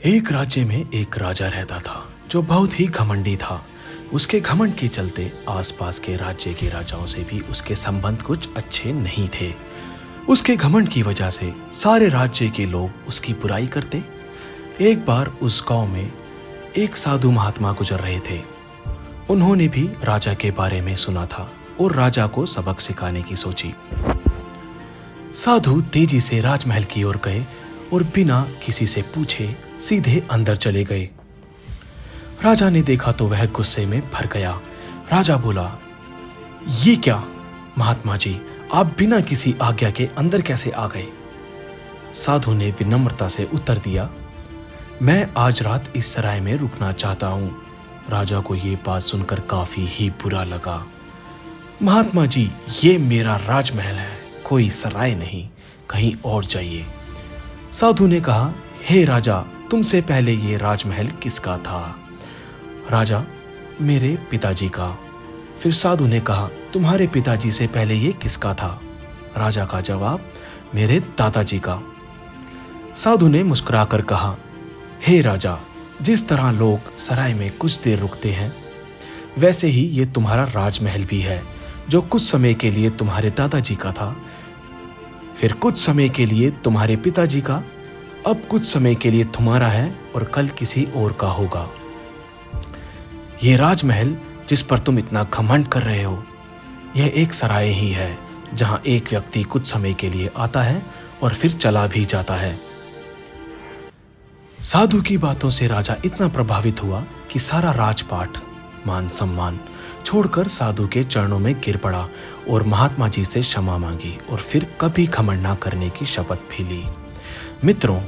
एक राज्य में एक राजा रहता था जो बहुत ही घमंडी था। उसके घमंड के चलते आसपास के राज्य के राजाओं से भी उसके संबंध कुछ अच्छे नहीं थे। उसके घमंड की वजह से सारे राज्य के लोग उसकी बुराई करते। एक बार उस गांव में एक साधु महात्मा गुजर रहे थे। उन्होंने भी राजा के बारे में सुना था और राजा को सबक सिखाने की सोची। साधु तेजी से राजमहल की ओर गए और बिना किसी से पूछे सीधे अंदर चले गए। राजा ने देखा तो वह गुस्से में भर गया। राजा बोला, ये क्या महात्मा जी, आप बिना किसी आज्ञा के अंदर कैसे आ गए? साधु ने विनम्रता से उत्तर दिया, मैं आज रात इस सराय में रुकना चाहता हूं। राजा को ये बात सुनकर काफी ही बुरा लगा। महात्मा जी, ये मेरा राजमहल है, कोई सराय नहीं, कहीं और जाइए। साधु ने कहा, हे राजा, तुमसे पहले ये राजमहल किसका था? राजा, मेरे पिताजी का। फिर साधु ने कहा, तुम्हारे पिताजी से पहले ये किसका था? राजा का जवाब, मेरे दादाजी का। साधु ने मुस्कुराकर कहा, हे राजा, जिस तरह लोग सराय में कुछ देर रुकते हैं, वैसे ही ये तुम्हारा राजमहल भी है, जो कुछ समय के लिए तुम्हारे दादाजी का था, फिर कुछ समय के लिए तुम्हारे पिताजी का, अब कुछ समय के लिए तुम्हारा है और कल किसी और का होगा। ये राजमहल जिस पर तुम इतना घमंड कर रहे हो, यह एक सराय ही है जहां एक व्यक्ति कुछ समय के लिए आता है और फिर चला भी जाता है। साधु की बातों से राजा इतना प्रभावित हुआ कि सारा राजपाट, मान सम्मान छोड़कर साधु के चरणों में गिर पड़ा और महात्मा जी से क्षमा मांगी और फिर कभी घमंड ना करने की शपथ भी ली। मित्रों,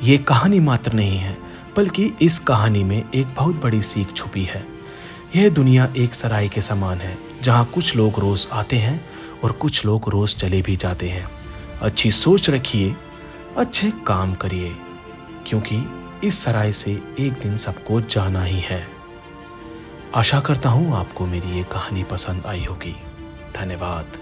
ये कहानी मात्र नहीं है, बल्कि इस कहानी में एक बहुत बड़ी सीख छुपी है। यह दुनिया एक सराय के समान है, जहां कुछ लोग रोज आते हैं और कुछ लोग रोज चले भी जाते हैं। अच्छी सोच रखिए, अच्छे काम करिए, क्योंकि इस सराय से एक दिन सबको जाना ही है। आशा करता हूं आपको मेरी ये कहानी पसंद आई होगी। धन्यवाद।